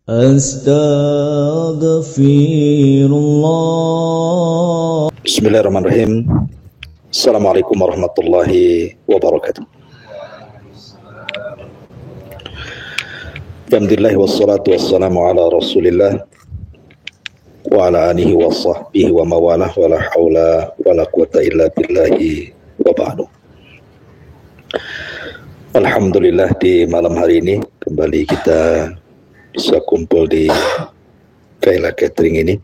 Astaghfirullah. Bismillahirrahmanirrahim. Assalamualaikum warahmatullahi wabarakatuh. Alhamdulillah wassalatu wassalamu ala Rasulillah wa ala alihi wa sahbihi wa mawalah wa la haula wa la quwata illa billahi wa ba'du. Alhamdulillah, di malam hari ini kembali kita bisa kumpul di Kaila Catering ini.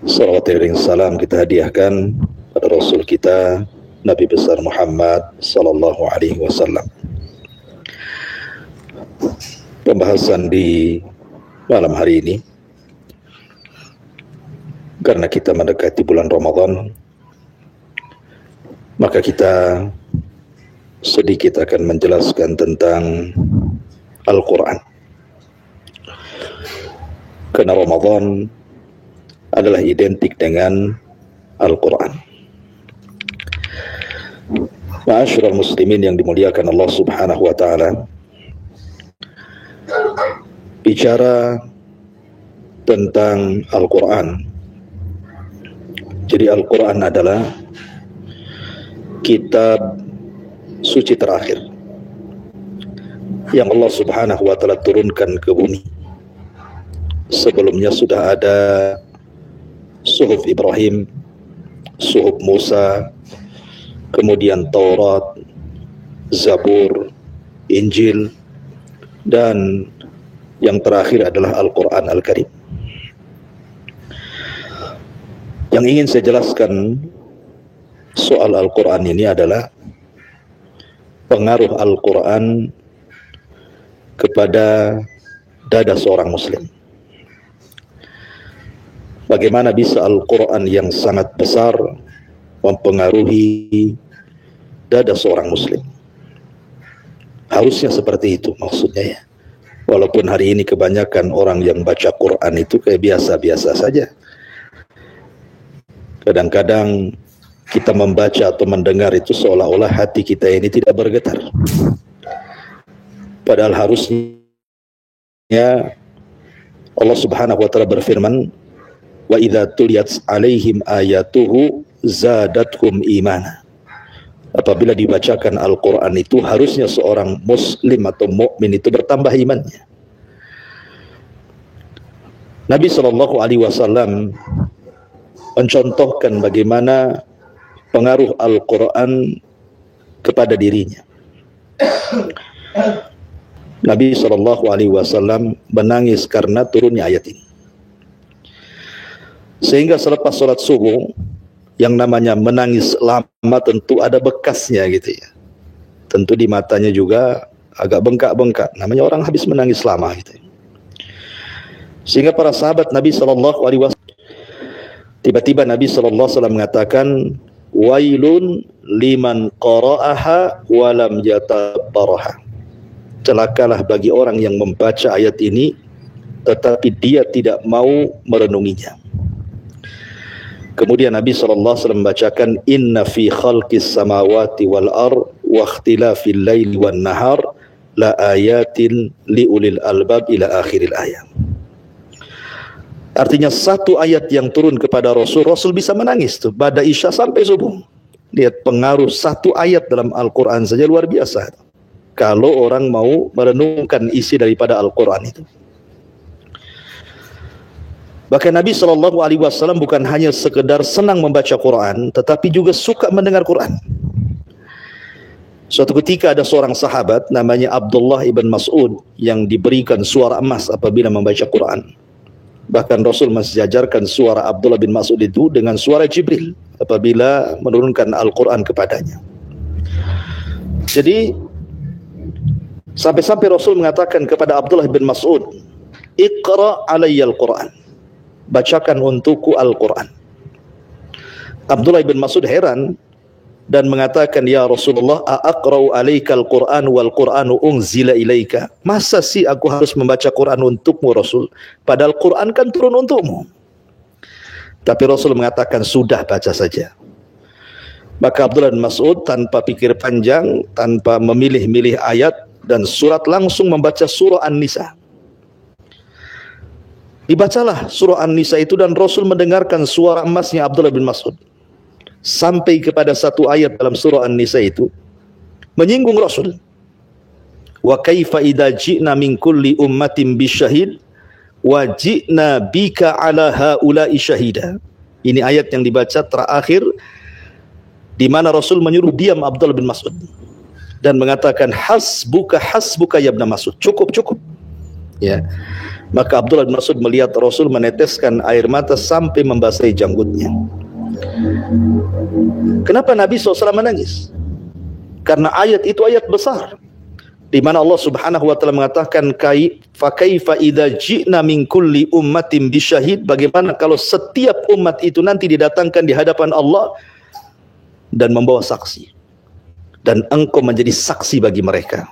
Salawat dan salam kita hadiahkan pada Rasul kita Nabi besar Muhammad sallallahu alaihi wasallam. Pembahasan di malam hari ini, karena kita mendekati bulan Ramadan, maka kita sedikit akan menjelaskan tentang Al-Quran. Karena Ramadan adalah identik dengan Al-Quran. Ma'asyiral muslimin yang dimuliakan Allah subhanahu wa ta'ala, bicara tentang Al-Quran. Jadi Al-Quran adalah kitab suci terakhir yang Allah subhanahu wa ta'ala turunkan ke bumi. Sebelumnya sudah ada Suhuf Ibrahim, Suhuf Musa, kemudian Taurat, Zabur, Injil, dan yang terakhir adalah Al-Quran Al-Karim. Yang ingin saya jelaskan soal Al-Quran ini adalah pengaruh Al-Quran kepada dada seorang muslim. Bagaimana bisa Al-Quran yang sangat besar mempengaruhi dada seorang muslim? Harusnya seperti itu maksudnya ya. Walaupun hari ini kebanyakan orang yang baca Quran itu kayak biasa-biasa saja. Kadang-kadang kita membaca atau mendengar itu seolah-olah hati kita ini tidak bergetar. Padahal harusnya Allah subhanahu wa ta'ala berfirman, wa idza tuliyat alaihim ayatuhu zadatkum imana. Apabila dibacakan Al-Quran itu harusnya seorang muslim atau mukmin itu bertambah imannya. Nabi SAW mencontohkan bagaimana pengaruh Al-Quran kepada dirinya. Nabi SAW menangis karena turunnya ayat ini. Sehingga selepas sholat subuh, yang namanya menangis lama tentu ada bekasnya gitu ya. Tentu di matanya juga agak bengkak-bengkak. Namanya orang habis menangis lama gitu. Sehingga para sahabat Nabi SAW, tiba-tiba Nabi SAW mengatakan, wailun liman qara'aha walam yatabbaraha. Celakalah bagi orang yang membaca ayat ini tetapi dia tidak mau merenunginya. Kemudian Nabi SAW membacakan, inna fi khalqis samawati wal ard wa ikhtilafil laili wan nahar la ayatin liulil albab ila akhiril ayat. Artinya satu ayat yang turun kepada Rasul bisa menangis tuh pada Isya sampai subuh. Lihat pengaruh satu ayat dalam Al-Quran saja luar biasa. Kalau orang mau merenungkan isi daripada Al-Quran itu. Bahkan Nabi SAW bukan hanya sekedar senang membaca Quran, tetapi juga suka mendengar Quran. Suatu ketika ada seorang sahabat namanya Abdullah ibn Mas'ud yang diberikan suara emas apabila membaca Quran. Bahkan Rasul mensejajarkan suara Abdullah bin Mas'ud itu dengan suara Jibril apabila menurunkan Al-Quran kepadanya. Jadi sampai-sampai Rasul mengatakan kepada Abdullah bin Mas'ud, Iqra' alayya al-Quran, bacakan untukku Al-Quran. Abdullah bin Mas'ud heran dan mengatakan, ya Rasulullah, a'aqra'u alaikal Qur'an wal Qur'anu unzila ilaika. Masa sih aku harus membaca Quran untukmu Rasul, padahal Quran kan turun untukmu. Tapi Rasul mengatakan, sudah, baca saja. Maka Abdullah bin Mas'ud tanpa pikir panjang, tanpa memilih-milih ayat dan surat, langsung membaca surah An-Nisa. Dibacalah surah An-Nisa itu dan Rasul mendengarkan suara emasnya Abdullah bin Mas'ud. Sampai kepada satu ayat dalam surah An-Nisa itu menyinggung Rasul. Wa kaifa idza ji'na min kulli ummatin bisyahid wa ji'na bika ala haula'i syahida. Ini ayat yang dibaca terakhir di mana Rasul menyuruh diam Abdullah bin Mas'ud dan mengatakan hasbuka ya Ibn Mas'ud, cukup. Ya. Maka Abdullah bin Mas'ud melihat Rasul meneteskan air mata sampai membasahi janggutnya. Kenapa Nabi SAW menangis? Karena ayat itu ayat besar, di mana Allah Subhanahu wa taala mengatakan fa kaifa idza ji'na min kulli ummatin bisyahid, bagaimana kalau setiap umat itu nanti didatangkan di hadapan Allah dan membawa saksi, dan engkau menjadi saksi bagi mereka.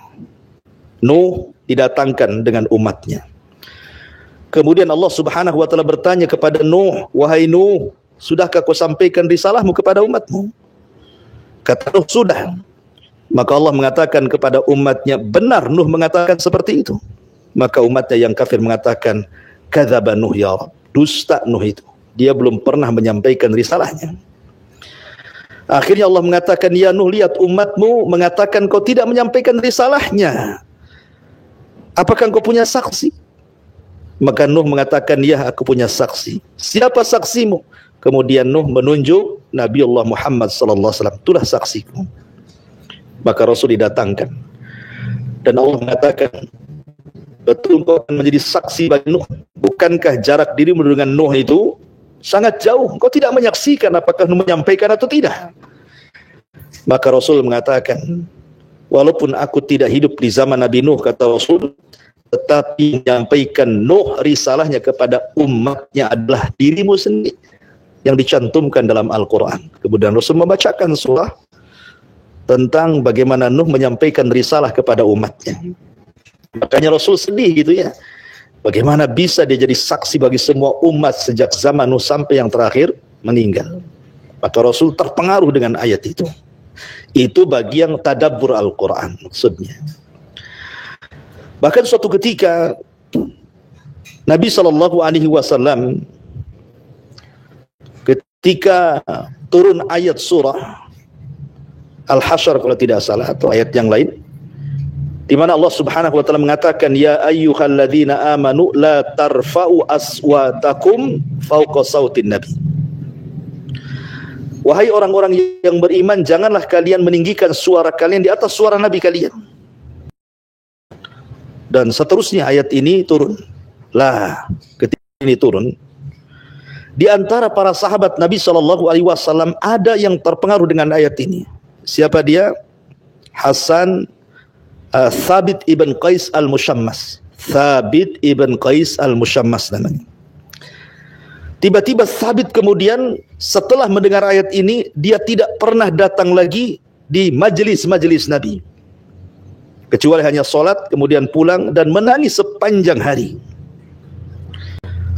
Nuh didatangkan dengan umatnya. Kemudian Allah Subhanahu wa taala bertanya kepada Nuh, "Wahai Nuh, sudahkah kau sampaikan risalahmu kepada umatmu?" Kata Nuh, "Sudah." Maka Allah mengatakan kepada umatnya, "Benar Nuh mengatakan seperti itu." Maka umatnya yang kafir mengatakan, "Kadzaba Nuh ya Rabb." Dusta Nuh itu. Dia belum pernah menyampaikan risalahnya. Akhirnya Allah mengatakan, "Ya Nuh, lihat umatmu mengatakan kau tidak menyampaikan risalahnya. Apakah kau punya saksi?" Maka Nuh mengatakan, "Ya, aku punya saksi." "Siapa saksimu?" Kemudian Nuh menunjuk Nabiullah Muhammad sallallahu alaihi wasallam, "Itulah saksiku." Maka Rasul didatangkan dan Allah mengatakan, "Betul kau akan menjadi saksi bagi Nuh? Bukankah jarak dirimu dengan Nuh itu sangat jauh? Kau tidak menyaksikan apakah Nuh menyampaikan atau tidak?" Maka Rasul mengatakan, "Walaupun aku tidak hidup di zaman Nabi Nuh," kata Rasul, "tetapi menyampaikan Nuh risalahnya kepada umatnya adalah dirimu sendiri yang dicantumkan dalam Al-Quran." Kemudian Rasul membacakan surah tentang bagaimana Nuh menyampaikan risalah kepada umatnya. Makanya Rasul sedih gitu ya. Bagaimana bisa dia jadi saksi bagi semua umat sejak zaman Nuh sampai yang terakhir meninggal. Maka Rasul terpengaruh dengan ayat itu. Itu bagi yang tadabbur Al-Quran maksudnya. Bahkan suatu ketika Nabi SAW ketika turun ayat surah Al-Hasyr kalau tidak salah atau ayat yang lain, di mana Allah Subhanahu wa taala mengatakan, "Ya ayyuhalladzina amanu la tarfa'u aswatakum fawqa sautin nabi." Wahai orang-orang yang beriman, janganlah kalian meninggikan suara kalian di atas suara nabi kalian. Dan seterusnya ayat ini turun. Lah, ketika ini turun, di antara para sahabat Nabi SAW ada yang terpengaruh dengan ayat ini. Siapa dia? Hasan Thabit ibn Qais al-Mushammas. Thabit ibn Qais al-Mushammas namanya. Tiba-tiba Thabit kemudian setelah mendengar ayat ini, dia tidak pernah datang lagi di majelis-majelis Nabi, kecuali hanya sholat, kemudian pulang dan menangis sepanjang hari.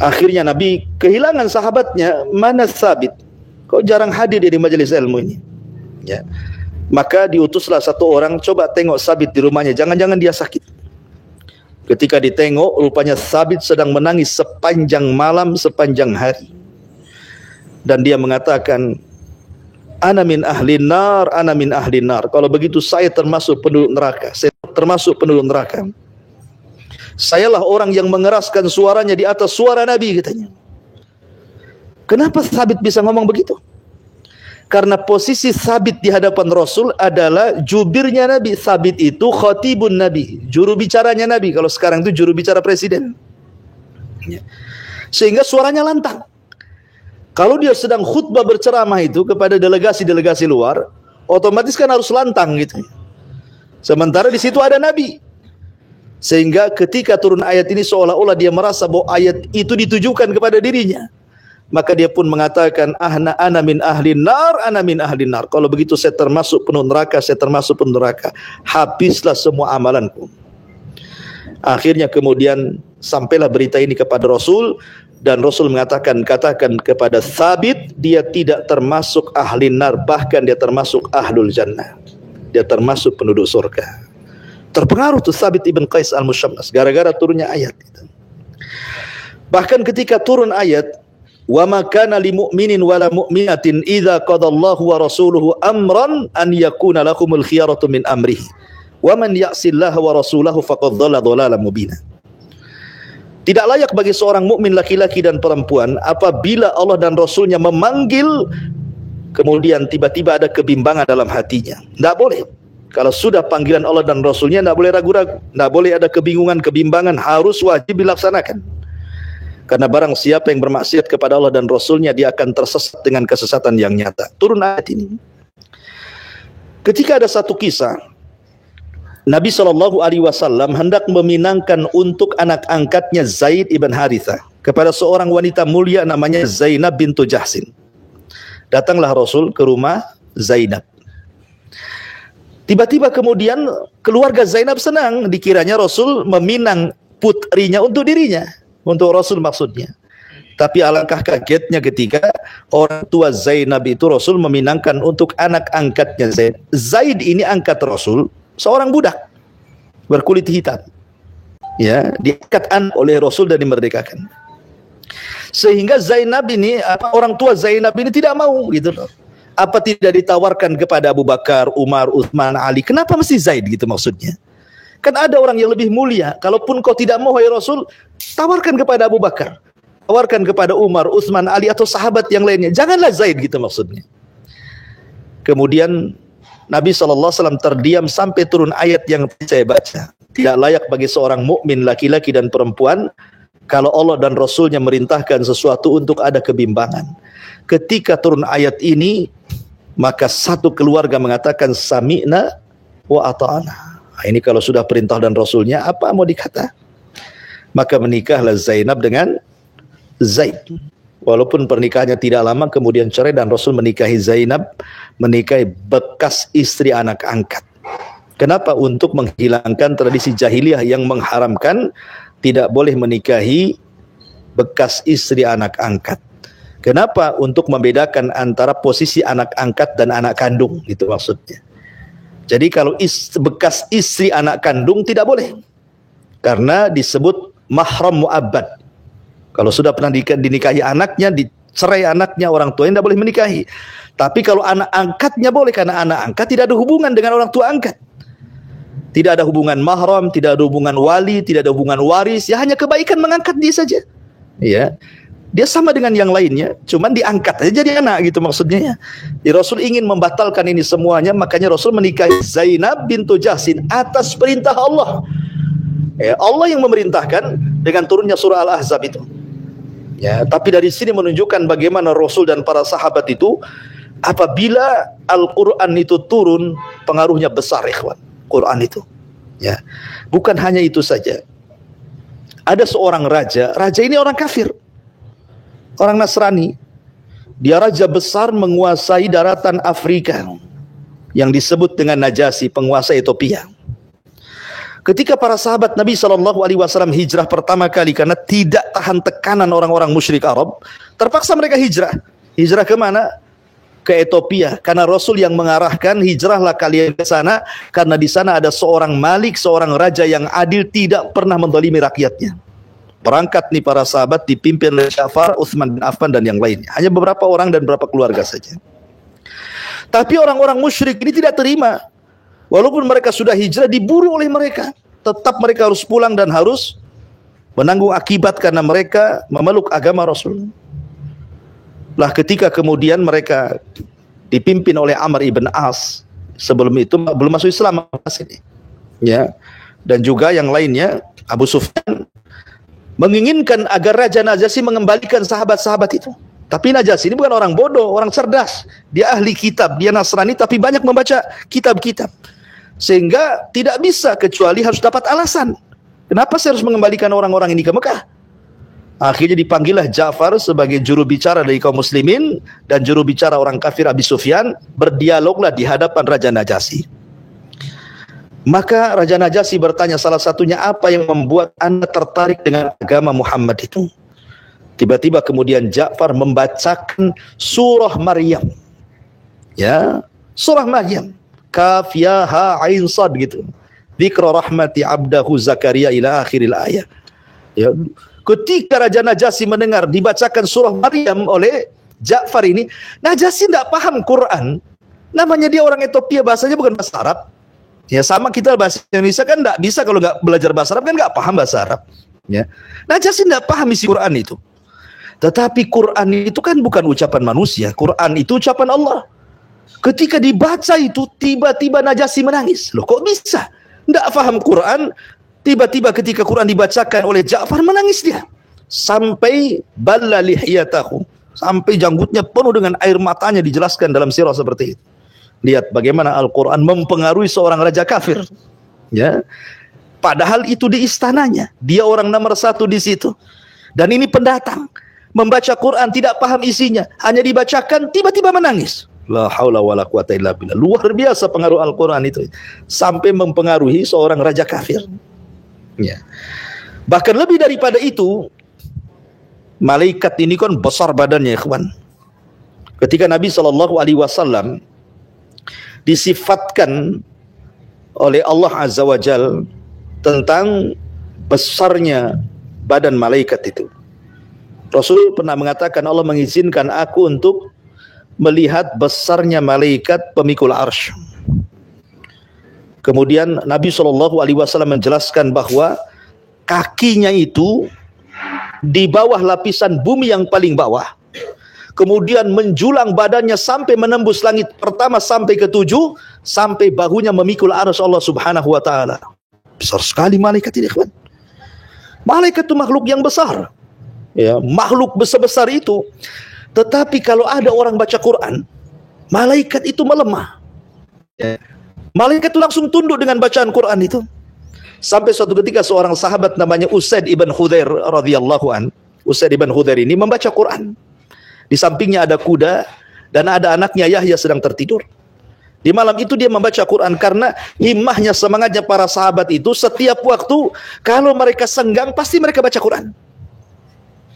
Akhirnya Nabi kehilangan sahabatnya, "Mana Thabit? Kok jarang hadir di majelis ilmu ini?" Ya. Maka diutuslah satu orang, "Coba tengok Thabit di rumahnya, jangan-jangan dia sakit." Ketika ditengok, rupanya Thabit sedang menangis sepanjang malam, sepanjang hari. Dan dia mengatakan, "Ana min ahlin nar, ana min ahlin nar." Kalau begitu saya termasuk penduduk neraka. Saya termasuk penduduk neraka. Sayalah orang yang mengeraskan suaranya di atas suara Nabi, katanya. Kenapa Thabit bisa ngomong begitu? Karena posisi Thabit di hadapan Rasul adalah jubirnya Nabi. Thabit itu khatibun Nabi, juru bicaranya Nabi. Kalau sekarang itu juru bicara presiden. Sehingga suaranya lantang. Kalau dia sedang khutbah berceramah itu kepada delegasi-delegasi luar, otomatis kan harus lantang gitu. Sementara di situ ada Nabi. Sehingga ketika turun ayat ini seolah-olah dia merasa bahwa ayat itu ditujukan kepada dirinya. Maka dia pun mengatakan, ana min ahlin nar, ana min ahlin nar. Kalau begitu saya termasuk penduduk neraka, saya termasuk penduduk neraka. Habislah semua amalanku. Akhirnya kemudian sampailah berita ini kepada Rasul, dan Rasul mengatakan, katakan kepada Thabit, dia tidak termasuk ahlin nar, bahkan dia termasuk ahlul jannah. Dia termasuk penduduk surga. Terpengaruh tuh Thabit ibn Qais al-Mushammas gara-gara turunnya ayat itu. Bahkan ketika turun ayat, wa ma kana lil mu'minin wala mu'minatin idza qadallahu wa rasuluhu amran an yakuna lahumul khiyaratu min amrihi wa man ya'sillaha wa rasulahu faqad dhalla dhalalan mubina. Tidak layak bagi seorang mukmin laki-laki dan perempuan apabila Allah dan Rasulnya memanggil kemudian tiba-tiba ada kebimbangan dalam hatinya. Tidak boleh. Kalau sudah panggilan Allah dan Rasulnya tidak boleh ragu-ragu, tidak boleh ada kebingungan, kebimbangan, harus wajib dilaksanakan. Karena barang siapa yang bermaksiat kepada Allah dan Rasulnya, dia akan tersesat dengan kesesatan yang nyata. Turun ayat ini. Ketika ada satu kisah, Nabi SAW hendak meminangkan untuk anak angkatnya Zaid ibn Harithah kepada seorang wanita mulia namanya Zainab bintu Jahsin. Datanglah Rasul ke rumah Zainab. Tiba-tiba kemudian keluarga Zainab senang, dikiranya Rasul meminang putrinya untuk dirinya. Untuk Rasul maksudnya. Tapi alangkah kagetnya ketika orang tua Zainab itu Rasul meminangkan untuk anak angkatnya Zaid. Zaid ini angkat Rasul, seorang budak berkulit hitam. Ya, diangkat anak oleh Rasul dan dimerdekakan. Sehingga Zainab ini, orang tua Zainab ini tidak mau gitu loh. Apa tidak ditawarkan kepada Abu Bakar, Umar, Utsman, Ali? Kenapa mesti Zaid gitu maksudnya? Kan ada orang yang lebih mulia. Kalaupun kau tidak mau, wahai Rasul, tawarkan kepada Abu Bakar, tawarkan kepada Umar, Utsman, Ali atau sahabat yang lainnya. Janganlah Zaid gitu maksudnya. Kemudian Nabi SAW terdiam sampai turun ayat yang saya baca. Tidak layak bagi seorang mukmin laki-laki dan perempuan kalau Allah dan Rasulnya merintahkan sesuatu untuk ada kebimbangan. Ketika turun ayat ini, maka satu keluarga mengatakan sami'na wa ata'na. Nah, ini kalau sudah perintah dan Rasulnya, apa mau dikata? Maka menikahlah Zainab dengan Zaid. Walaupun pernikahannya tidak lama, kemudian cerai dan Rasul menikahi Zainab, menikahi bekas istri anak angkat. Kenapa? Untuk menghilangkan tradisi jahiliyah yang mengharamkan tidak boleh menikahi bekas istri anak angkat. Kenapa? Untuk membedakan antara posisi anak angkat dan anak kandung, itu maksudnya. Jadi kalau bekas istri anak kandung tidak boleh, karena disebut mahram mu'abbad. Kalau sudah pernah dinikahi anaknya, dicerai anaknya, orang tuanya tidak boleh menikahi. Tapi kalau anak angkatnya boleh, karena anak angkat tidak ada hubungan dengan orang tua angkat. Tidak ada hubungan mahram, tidak ada hubungan wali, tidak ada hubungan waris, ya hanya kebaikan mengangkat dia saja. Ya. Dia sama dengan yang lainnya, cuman diangkat aja jadi anak gitu maksudnya ya. Rasul ingin membatalkan ini semuanya, makanya Rasul menikahi Zainab bintu Jahsin atas perintah Allah. Ya, Allah yang memerintahkan dengan turunnya surah Al-Ahzab itu. Ya, tapi dari sini menunjukkan bagaimana Rasul dan para sahabat itu apabila Al-Qur'an itu turun, pengaruhnya besar ikhwan. Quran itu. Ya. Bukan hanya itu saja. Ada seorang raja ini orang kafir. Orang Nasrani. Dia raja besar menguasai daratan Afrika yang disebut dengan Najasyi, penguasa Ethiopia. Ketika para sahabat Nabi SAW hijrah pertama kali karena tidak tahan tekanan orang-orang musyrik Arab, terpaksa mereka hijrah. Hijrah ke mana? Ke Ethiopia. Karena Rasul yang mengarahkan, hijrahlah kalian ke sana, karena di sana ada seorang malik, seorang raja yang adil, tidak pernah menzalimi rakyatnya. Berangkat nih para sahabat dipimpin oleh Ja'far, Utsman bin Affan dan yang lainnya. Hanya beberapa orang dan beberapa keluarga saja. Tapi orang-orang musyrik ini tidak terima. Walaupun mereka sudah hijrah, diburu oleh mereka. Tetap mereka harus pulang dan harus menanggung akibat karena mereka memeluk agama Rasul. Lah ketika kemudian mereka dipimpin oleh Amr ibn As, sebelum itu belum masuk Islam ini. Ya. Dan juga yang lainnya, Abu Sufyan menginginkan agar Raja Najasyi mengembalikan sahabat-sahabat itu. Tapi Najasyi ini bukan orang bodoh, orang cerdas. Dia ahli kitab, dia Nasrani tapi banyak membaca kitab-kitab. Sehingga tidak bisa kecuali harus dapat alasan. Kenapa saya harus mengembalikan orang-orang ini ke Mekah? Akhirnya dipanggillah Ja'far sebagai juru bicara dari kaum muslimin dan juru bicara orang kafir Abi Sufyan, berdialoglah di hadapan Raja Najasyi. Maka Raja Najasyi bertanya, salah satunya, apa yang membuat Anda tertarik dengan agama Muhammad itu? Tiba-tiba kemudian Ja'far membacakan surah Maryam. Ya, surah Maryam. Kaf ya ha ain sad gitu. Dzikra rahmati abdahu Zakaria ila akhiril ayat. Ya, ketika Raja Najasyi mendengar dibacakan surah Maryam oleh Ja'far ini, Najasyi tidak paham Quran. Namanya dia orang Ethiopia, bahasanya bukan bahasa Arab. Ya sama kita bahasa Indonesia kan tidak bisa, kalau nggak belajar bahasa Arab kan nggak paham bahasa Arab. Ya, Najasyi tidak paham isi Quran itu. Tetapi Quran itu kan bukan ucapan manusia, Quran itu ucapan Allah. Ketika dibaca itu, tiba-tiba Najasyi menangis. Loh, kok bisa? Tidak paham Quran, tiba-tiba ketika Quran dibacakan oleh Ja'far, menangis dia. Sampai balla lihiyatahu, sampai janggutnya penuh dengan air matanya, dijelaskan dalam sirah seperti itu. Lihat bagaimana Al-Quran mempengaruhi seorang raja kafir. Ya, padahal itu di istananya, dia orang nomor 1 di situ. Dan ini pendatang, membaca Quran tidak paham isinya, hanya dibacakan tiba-tiba menangis. La haula wala quwata illa billah. Luar biasa pengaruh Al-Quran itu, sampai mempengaruhi seorang raja kafir. Ya. Bahkan lebih daripada itu, malaikat ini kan besar badannya, ikhwan. Ketika Nabi SAW disifatkan oleh Allah Azza wa Jal tentang besarnya badan malaikat itu, Rasul pernah mengatakan, Allah mengizinkan aku untuk melihat besarnya malaikat pemikul arsy. Kemudian Nabi SAW menjelaskan bahwa kakinya itu di bawah lapisan bumi yang paling bawah, kemudian menjulang badannya sampai menembus langit pertama sampai ke-7, sampai bahunya memikul arsy Allah Subhanahu wa taala. Besar sekali malaikat ini, kawan. Malaikat itu makhluk yang besar. Ya, makhluk besar-besar itu. Tetapi kalau ada orang baca Quran, malaikat itu melemah. Ya. Malaikat itu langsung tunduk dengan bacaan Quran itu. Sampai suatu ketika seorang sahabat namanya Usaid ibn Khudair radhiyallahu an, Usaid ibn Khudair ini membaca Quran. Di sampingnya ada kuda dan ada anaknya Yahya sedang tertidur. Di malam itu dia membaca Quran karena himmahnya, semangatnya para sahabat itu setiap waktu kalau mereka senggang pasti mereka baca Quran.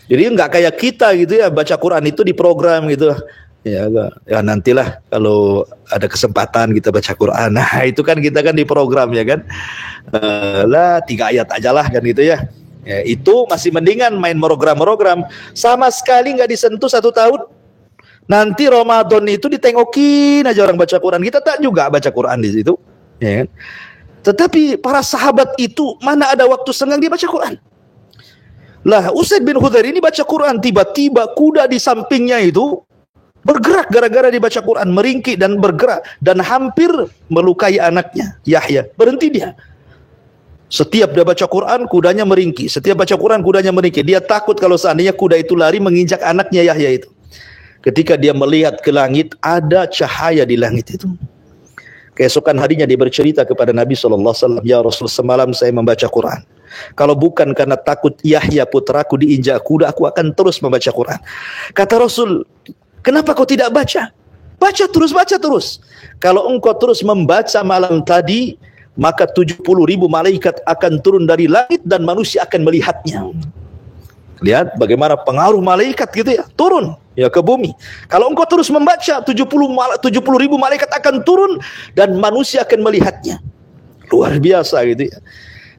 Jadi nggak kayak kita gitu ya, baca Quran itu di program gitu. Ya nantilah kalau ada kesempatan kita baca Quran. Nah itu kan kita kan di program ya kan. 3 ayat aja lah kan gitu ya. Ya, itu masih mendingan main program-program, sama sekali nggak disentuh 1 tahun. Nanti Ramadan itu ditengokin aja orang baca Quran. Kita tak juga baca Quran di situ, ya kan? Tetapi para sahabat itu mana ada waktu senggang dia baca Quran. Lah Usaid bin Khudair ini baca Quran, tiba-tiba kuda di sampingnya itu bergerak gara-gara dibaca Quran, meringkik dan bergerak dan hampir melukai anaknya Yahya. Berhenti dia. Setiap dia baca Quran, kudanya meringkik. Setiap baca Quran, kudanya meringkik. Dia takut kalau seandainya kuda itu lari menginjak anaknya Yahya itu. Ketika dia melihat ke langit, ada cahaya di langit itu. Keesokan harinya dia bercerita kepada Nabi SAW, ya Rasul, semalam saya membaca Quran. Kalau bukan karena takut Yahya putraku diinjak kuda, aku akan terus membaca Quran. Kata Rasul, kenapa kau tidak baca? Baca terus. Kalau engkau terus membaca malam tadi, maka 70.000 malaikat akan turun dari langit dan manusia akan melihatnya. Lihat bagaimana pengaruh malaikat gitu ya, turun ya ke bumi. Kalau engkau terus membaca, 70.000 malaikat akan turun dan manusia akan melihatnya. Luar biasa gitu ya.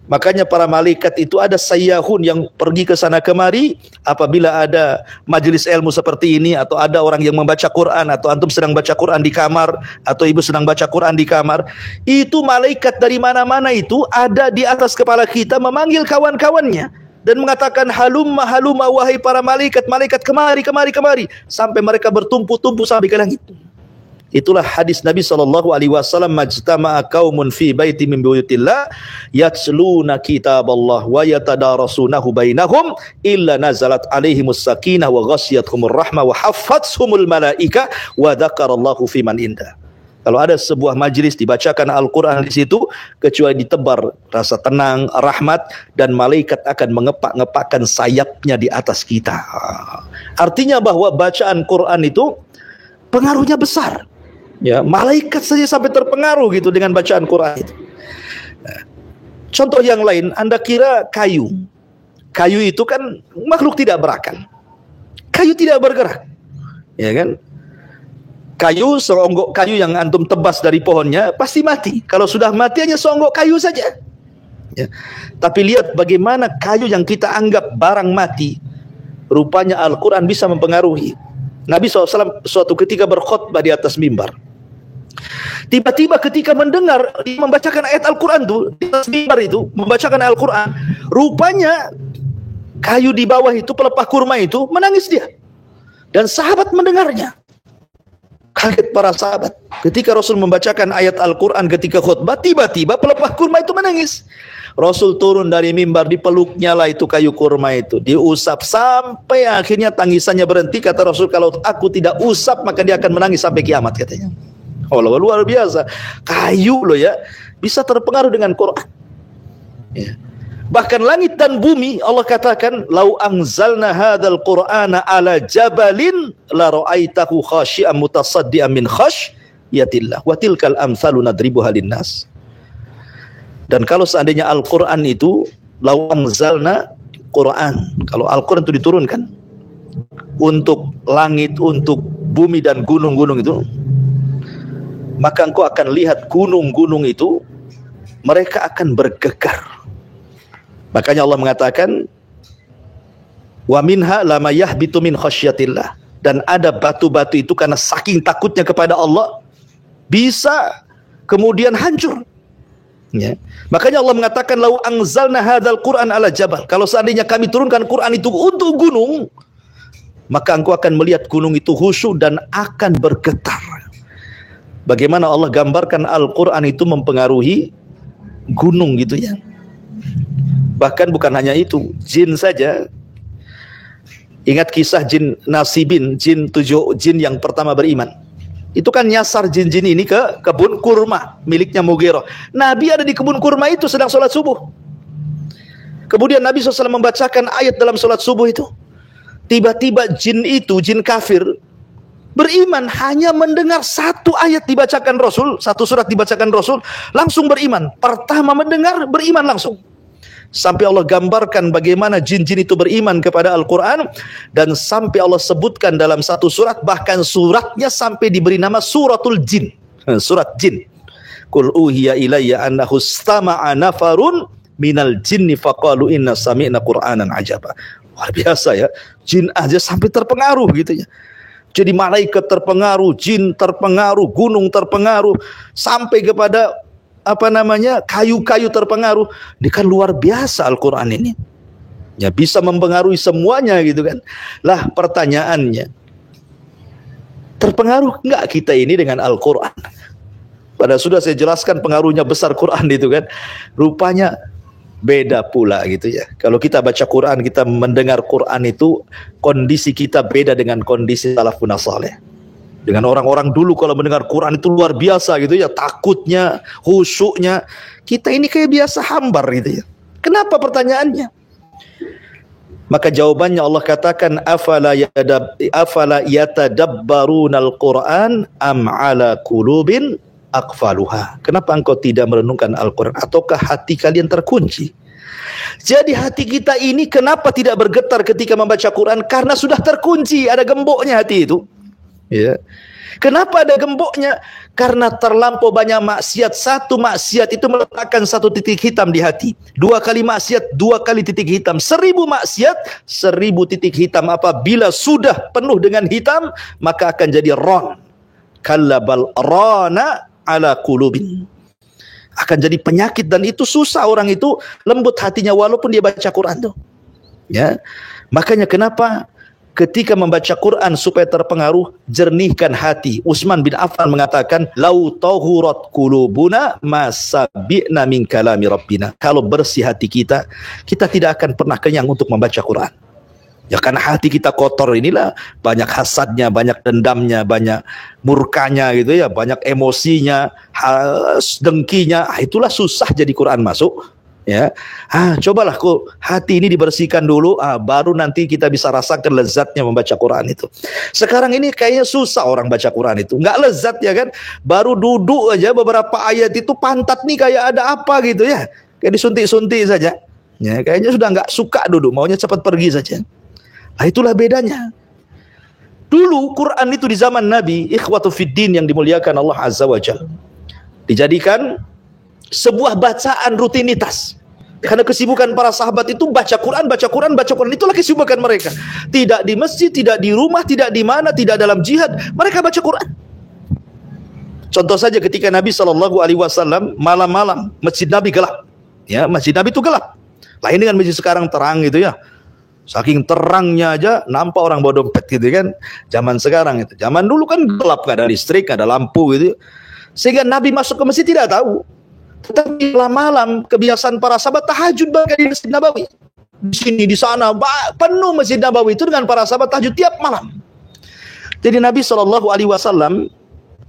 Makanya para malaikat itu ada sayyahun yang pergi ke sana kemari apabila ada majelis ilmu seperti ini, atau ada orang yang membaca Quran, atau antum sedang baca Quran di kamar, atau ibu sedang baca Quran di kamar, itu malaikat dari mana-mana itu ada di atas kepala kita memanggil kawan-kawannya dan mengatakan halumma halumma wahai para malaikat, malaikat kemari, sampai mereka bertumpu-tumpu sampai ke langit. Itulah hadis Nabi SAW, majtama'a qaumun fi baiti min buyutillah yatsluna kitaballah wa yatadarasunahu bainahum illa nazalat alaihimus sakinah wa ghasyiyatuhumur rahmah wa haffathumul malaika wa dzakarallahu fi man indah. Kalau ada sebuah majlis dibacakan Al-Quran di situ, kecuali ditebar rasa tenang, rahmat, dan malaikat akan mengepak-ngepakkan sayapnya di atas kita. Artinya bahwa bacaan Quran itu pengaruhnya besar. Ya, malaikat saja sampai terpengaruh gitu dengan bacaan Quran itu. Contoh yang lain, Anda kira kayu. Kayu itu kan makhluk tidak berakal. Kayu tidak bergerak. Ya kan? Kayu, seonggok kayu yang antum tebas dari pohonnya pasti mati. Kalau sudah mati hanya seonggok kayu saja. Ya. Tapi lihat bagaimana kayu yang kita anggap barang mati, rupanya Al-Quran bisa mempengaruhi. Nabi SAW suatu ketika berkhutbah di atas mimbar. Tiba-tiba ketika mendengar dia membacakan ayat Al-Quran itu, di atas mimbar itu, membacakan Al-Quran, rupanya kayu di bawah itu, pelepah kurma itu, menangis dia. Dan sahabat mendengarnya. Kaget para sahabat. Ketika Rasul membacakan ayat Al-Quran ketika khutbah, tiba-tiba pelepah kurma itu menangis. Rasul turun dari mimbar, dipeluknya lah itu kayu kurma itu, diusap sampai akhirnya tangisannya berhenti. Kata Rasul, kalau aku tidak usap maka dia akan menangis sampai kiamat, katanya. Allah, luar biasa. Kayu loh ya, bisa terpengaruh dengan Quran. Ya. Bahkan langit dan bumi, Allah katakan, lau anzalna hadzal qur'ana ala jabalin la ra'aitahu khashi'an mutasaddian min khasyatillah wa tilkal amsalu nadribuha linnas. Dan kalau seandainya Al-Qur'an itu, lau anzalna Qur'an, kalau Al-Qur'an itu diturunkan untuk langit, untuk bumi dan gunung-gunung itu, maka engkau akan lihat gunung-gunung itu, mereka akan bergegar. Makanya Allah mengatakan, wa minha lama yahbitu min khasyatillah, dan ada batu-batu itu karena saking takutnya kepada Allah bisa kemudian hancur. Ya. Makanya Allah mengatakan, lau anzalna hadzal Qur'an ala jabal, kalau seandainya kami turunkan Quran itu untuk gunung, maka engkau akan melihat gunung itu khusyuk dan akan bergetar. Bagaimana Allah gambarkan Al-Quran itu mempengaruhi gunung gitu ya. Bahkan bukan hanya itu, jin saja. Ingat kisah jin Nasibin, jin 7 jin yang pertama beriman. Itu kan nyasar jin-jin ini ke kebun kurma miliknya Mughirah. Nabi ada di kebun kurma itu sedang sholat subuh. Kemudian Nabi SAW membacakan ayat dalam sholat subuh itu. Tiba-tiba jin itu, jin kafir, beriman hanya mendengar satu ayat dibacakan Rasul, satu surat dibacakan Rasul, langsung beriman. Pertama mendengar, beriman langsung. Sampai Allah gambarkan bagaimana jin-jin itu beriman kepada Al-Quran, dan sampai Allah sebutkan dalam satu surat, bahkan suratnya sampai diberi nama suratul jin, surat jin. Qul uhiya ilayya annahu istama'a nafarun minal jinni faqalu inna sami'na qur'anan ajaba. Luar biasa ya, jin aja sampai terpengaruh gitu ya. Jadi malaikat terpengaruh, jin terpengaruh, gunung terpengaruh, sampai kepada kayu-kayu terpengaruh. Ini kan luar biasa Al-Quran ini. Ya, bisa mempengaruhi semuanya gitu kan. Lah pertanyaannya, terpengaruh enggak kita ini dengan Al-Quran? Padahal sudah saya jelaskan pengaruhnya besar Quran itu kan. Rupanya beda pula gitu ya. Kalau kita baca Quran, kita mendengar Quran itu, kondisi kita beda dengan kondisi salafun saleh. Dengan orang-orang dulu kalau mendengar Quran itu luar biasa gitu ya, takutnya, khusyuknya. Kita ini kayak biasa hambar gitu ya. Kenapa pertanyaannya? Maka jawabannya Allah katakan, afala yatadabbarunal Qur'an am ala qulubin aqfaluha. Kenapa engkau tidak merenungkan Al-Quran? Ataukah hati kalian terkunci? Jadi hati kita ini kenapa tidak bergetar ketika membaca Quran? Karena sudah terkunci, ada gemboknya hati itu. Ya. Kenapa ada gemboknya? Karena terlampau banyak maksiat. Satu maksiat itu meletakkan satu titik hitam di hati. 2 kali maksiat, 2 kali titik hitam. 1000 maksiat, 1000 titik hitam. Apabila sudah penuh dengan hitam, maka akan jadi ron. Kallabal rana ala qulubin. Akan jadi penyakit, dan itu susah orang itu lembut hatinya walaupun dia baca Quran tuh. Ya. Makanya kenapa ketika membaca Quran supaya terpengaruh, jernihkan hati. Utsman bin Affan mengatakan, lau tahurat qulubuna masabi'na min kalami rabbina. Kalau bersih hati kita, kita tidak akan pernah kenyang untuk membaca Quran. Ya, karena hati kita kotor inilah, banyak hasadnya, banyak dendamnya, banyak murkanya gitu ya, banyak emosinya, dengkinya. Itulah susah jadi Quran masuk. Ya, cobalah kok hati ini dibersihkan dulu, baru nanti kita bisa rasakan lezatnya membaca Quran itu. Sekarang ini kayaknya susah orang baca Quran itu, nggak lezat ya kan. Baru duduk aja beberapa ayat itu pantat nih kayak ada apa gitu ya, kayak disuntik-suntik saja. Ya, kayaknya sudah nggak suka duduk, maunya cepat pergi saja. Itulah bedanya. Dulu Quran itu di zaman Nabi, ikhwatu fiddin yang dimuliakan Allah Azza wa Jalla, dijadikan sebuah bacaan rutinitas. Karena kesibukan para sahabat itu baca Quran, baca Quran, baca Quran. Itulah kesibukan mereka. Tidak di masjid, tidak di rumah, tidak di mana, tidak dalam jihad. Mereka baca Quran. Contoh saja ketika Nabi SAW malam-malam masjid Nabi gelap. Ya, masjid Nabi itu gelap. Lain dengan masjid sekarang terang gitu ya. Saking terangnya aja nampak orang bawa dompet gitu kan. Zaman sekarang itu. Zaman dulu kan gelap, gak ada listrik, gak ada lampu gitu. Sehingga Nabi masuk ke masjid tidak tahu. Tetapi malam kebiasaan para sahabat tahajud bahkan di Masjid Nabawi. Di sini, di sana, penuh Masjid Nabawi itu dengan para sahabat tahajud tiap malam. Jadi Nabi SAW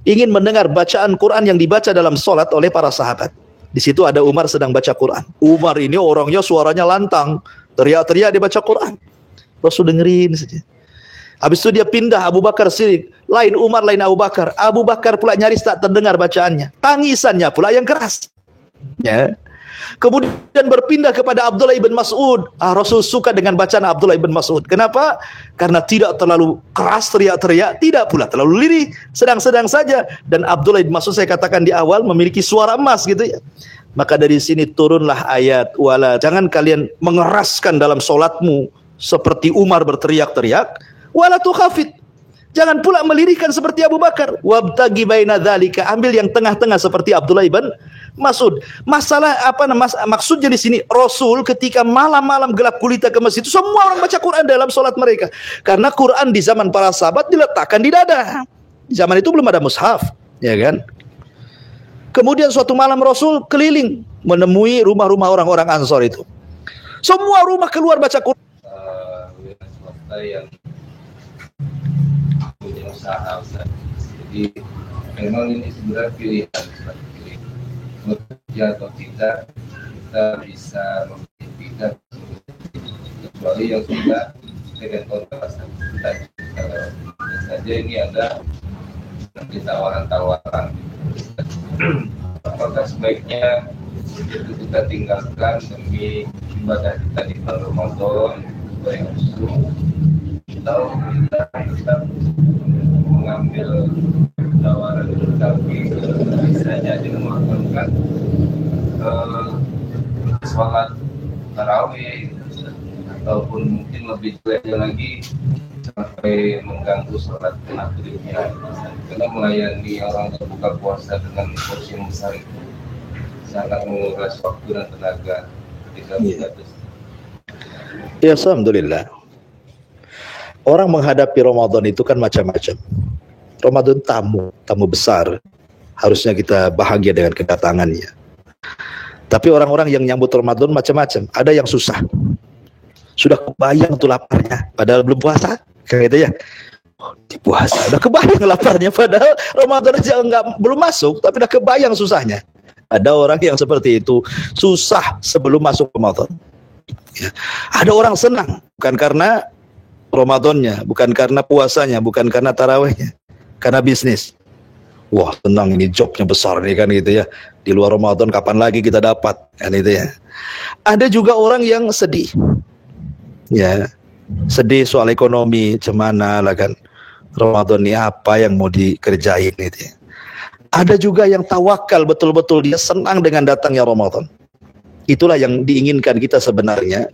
ingin mendengar bacaan Quran yang dibaca dalam solat oleh para sahabat. Di situ ada Umar sedang baca Quran. Umar ini orangnya suaranya lantang, teriak-teriak dia baca Quran. Rasul dengerin saja. Habis itu dia pindah Abu Bakar Siddiq. Lain Umar, lain Abu Bakar. Abu Bakar pula nyaris tak terdengar bacaannya. Tangisannya pula yang keras. Ya. Kemudian berpindah kepada Abdullah ibn Mas'ud. Rasul suka dengan bacaan Abdullah ibn Mas'ud. Kenapa? Karena tidak terlalu keras teriak-teriak, tidak pula terlalu lirih, sedang-sedang saja. Dan Abdullah ibn Mas'ud saya katakan di awal memiliki suara emas gitu ya. Maka dari sini turunlah ayat wala, jangan kalian mengeraskan dalam solatmu seperti Umar berteriak-teriak, wala tukhafit. Jangan pula melirihkan seperti Abu Bakar. Wabtagi baina dzalika, ambil yang tengah-tengah seperti Abdullah ibn Mas'ud. Masalah apa maksudnya di sini? Rasul ketika malam-malam gelap gulita ke masjid itu semua orang baca Quran dalam solat mereka. Karena Quran di zaman para sahabat diletakkan di dada. Di zaman itu belum ada mushaf, ya kan? Kemudian suatu malam Rasul keliling menemui rumah-rumah orang-orang Ansor itu. Semua rumah keluar baca Quran. Yang punya usaha. Jadi memang ini sebenarnya pilihan. Bekerja atau tidak, kita bisa memilih kecuali yang sudah dengan kontrak kita saja ini ada tawaran-tawaran. Apakah sebaiknya itu kita tinggalkan demi ibadah kita di bulan Ramadan supaya khusyuk, atau kita tetap mengambil tawaran tapi misalnya dengan melakukan sholat tarawih ataupun mungkin lebih jeleknya lagi sampai mengganggu sholat maghribnya, karena melayani orang berbuka puasa dengan porsi yang besar itu sangat menguras waktu dan tenaga ketika berbuka. Ya, alhamdulillah. Orang menghadapi Ramadan itu kan macam-macam. Ramadan tamu besar. Harusnya kita bahagia dengan kedatangannya. Tapi orang-orang yang nyambut Ramadan macam-macam. Ada yang susah. Sudah kebayang tuh laparnya, padahal belum puasa. Kayak gitu ya. Di puasa, udah kebayang laparnya, padahal Ramadan aja belum masuk, tapi udah kebayang susahnya. Ada orang yang seperti itu, susah sebelum masuk Ramadan. Ya. Ada orang senang, bukan karena Ramadannya, bukan karena puasanya, bukan karena tarawihnya, karena bisnis. Wah, tenang, ini jobnya besar nih kan gitu ya. Di luar Ramadan kapan lagi kita dapat kan itu ya. Ada juga orang yang sedih. Ya. Sedih soal ekonomi, cemana lah kan. Ramadan ini apa yang mau dikerjain gitu ya. Ada juga yang tawakal betul-betul, dia senang dengan datangnya Ramadan. Itulah yang diinginkan kita sebenarnya.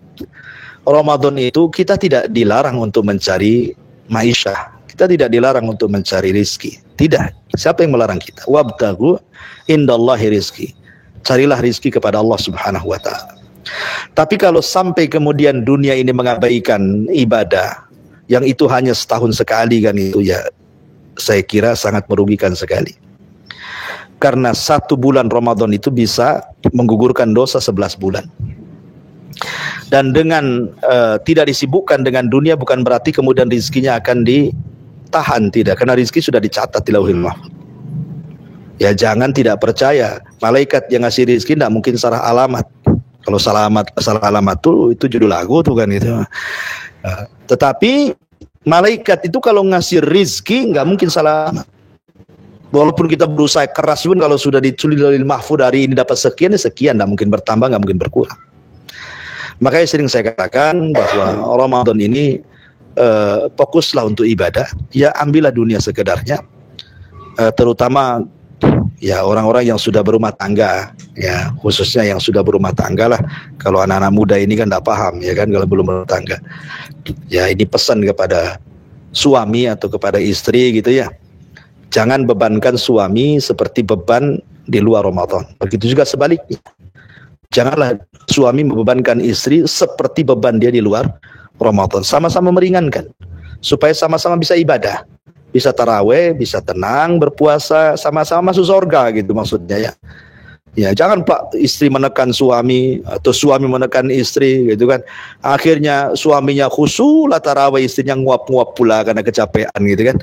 Ramadan itu kita tidak dilarang untuk mencari maisha. Kita tidak dilarang untuk mencari rizki. Tidak. Siapa yang melarang kita? Wabtaghu indallahi rizki. Carilah rizki kepada Allah Subhanahu wa ta'ala. Tapi kalau sampai kemudian dunia ini mengabaikan ibadah, yang itu hanya setahun sekali kan itu ya, saya kira sangat merugikan sekali. Karena 1 bulan Ramadan itu bisa menggugurkan dosa 11 bulan. Dan dengan tidak disibukkan dengan dunia bukan berarti kemudian rizkinya akan ditahan, tidak. Karena rizki sudah dicatat di Lauhil Mahfuz. Ya jangan tidak percaya, malaikat yang ngasih rizki tidak mungkin salah alamat. Kalau salah alamat tuh itu judul lagu tuh kan itu. Tetapi malaikat itu kalau ngasih rizki nggak mungkin salah alamat. Walaupun kita berusaha keras pun kalau sudah ditulis di Lauhil Mahfuz hari ini dapat sekian, sekian, tidak mungkin bertambah, nggak mungkin berkurang. Makanya sering saya katakan bahwa Ramadan ini fokuslah untuk ibadah. Ya ambillah dunia sekedarnya, terutama ya orang-orang yang sudah berumah tangga, ya khususnya yang sudah berumah tangga lah. Kalau anak-anak muda ini kan tidak paham, ya kan, kalau belum berumah tangga. Ya ini pesan kepada suami atau kepada istri gitu ya. Jangan bebankan suami seperti beban di luar Ramadan. Begitu juga sebaliknya. Janganlah suami membebankan istri seperti beban dia di luar Ramadan. Sama-sama meringankan, supaya sama-sama bisa ibadah, bisa taraweh, bisa tenang, berpuasa, sama-sama masuk surga gitu maksudnya ya. Ya jangan Pak istri menekan suami atau suami menekan istri gitu kan. Akhirnya suaminya khusyuk lah tarawih, istrinya nguap-nguap pula karena kecapean gitu kan.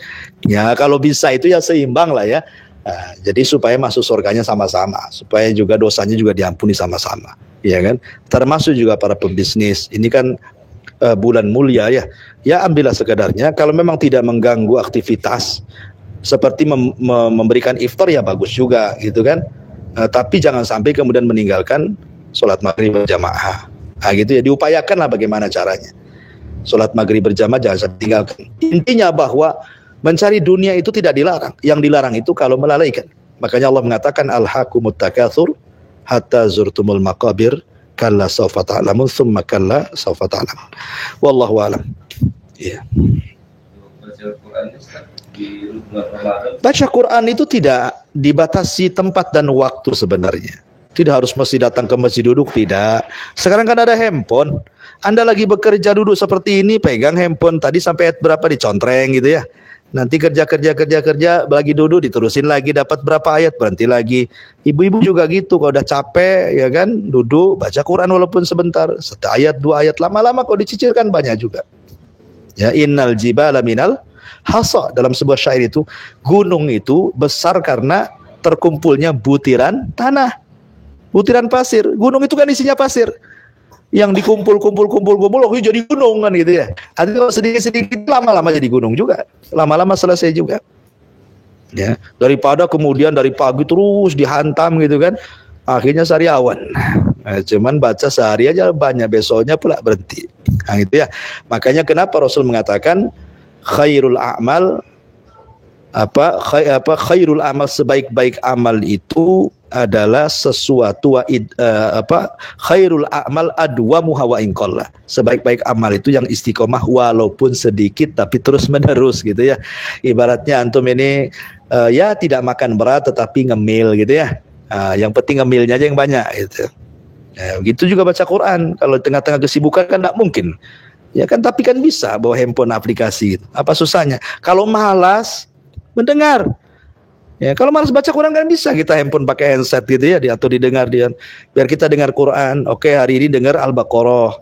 Ya kalau bisa itu ya seimbang lah ya. Nah, jadi supaya masuk surganya sama-sama, supaya juga dosanya juga diampuni sama-sama, ya kan. Termasuk juga para pembisnis. Ini kan bulan mulia ya. Ya ambillah sekedarnya. Kalau memang tidak mengganggu aktivitas seperti memberikan iftar ya bagus juga gitu kan. Tapi jangan sampai kemudian meninggalkan sholat maghrib berjamaah. Nah, gitu ya, diupayakanlah bagaimana caranya. Sholat maghrib berjamaah jangan sampai tinggalkan. Intinya bahwa mencari dunia itu tidak dilarang. Yang dilarang itu kalau melalaikan. Makanya Allah mengatakan alhaqumut takatsur hatta zurtumul maqabir kalla sawfa ta'lamun tsumma kalla sawfa ta'lamun. Wallahu a'lam. Iya. Baca Quran itu tidak dibatasi tempat dan waktu sebenarnya. Tidak harus mesti datang ke masjid duduk, tidak. Sekarang kan ada handphone. Anda lagi bekerja duduk seperti ini, pegang handphone tadi sampai ayat berapa dicontreng gitu ya. Nanti kerja lagi duduk diterusin lagi, dapat berapa ayat berhenti lagi. Ibu-ibu juga gitu, kalau udah capek ya kan, duduk baca Quran walaupun sebentar, 1 ayat 2 ayat, lama-lama kalau dicicilkan banyak juga. Ya innal jibala minal hasa, dalam sebuah syair itu gunung itu besar karena terkumpulnya butiran tanah, butiran pasir. Gunung itu kan isinya pasir. Yang dikumpul-kumpul, oh jadi gunung kan gitu ya. Artinya kalau sedikit-sedikit lama-lama jadi gunung juga. Lama-lama selesai juga. Ya, daripada kemudian dari pagi terus dihantam gitu kan. Akhirnya sariawan. Nah, cuman baca sehari aja banyak, besoknya pula berhenti. Nah, gitu ya. Makanya kenapa Rasul mengatakan khairul a'mal khairul amal, sebaik-baik amal itu adalah sesuatu khairul a'mal adwamuha wa in qalla. Sebaik-baik amal itu yang istiqomah walaupun sedikit tapi terus menerus gitu ya. Ibaratnya antum ini ya tidak makan berat tetapi ngemil gitu ya. Yang penting ngemilnya aja yang banyak gitu. Ya, begitu juga baca Quran. Kalau tengah-tengah kesibukan kan tidak mungkin. Ya kan, tapi kan bisa bawa handphone aplikasi gitu. Apa susahnya? Kalau malas mendengar. Ya, kalau malas baca Quran kan bisa kita handphone pakai handset gitu ya, atau didengar dia. Biar kita dengar Quran. Oke, hari ini dengar Al-Baqarah.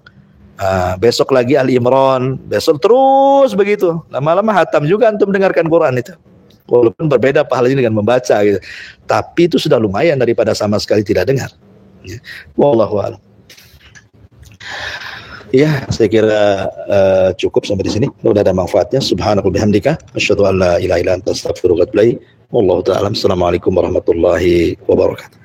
Besok lagi Al-Imran, besok terus begitu. Lama-lama hatam juga antum mendengarkan Quran itu. Walaupun berbeda pahalanya dengan membaca gitu. Tapi itu sudah lumayan daripada sama sekali tidak dengar. Ya. Wallahu a'lam. Ya, saya kira cukup sampai di sini. Mudah ada manfaatnya. Subhanallah bihamdika asyhadu an la ilaha illa anta astaghfiruka wa atubu ilaik. Wallahu ta'ala. Assalamualaikum warahmatullahi wabarakatuh.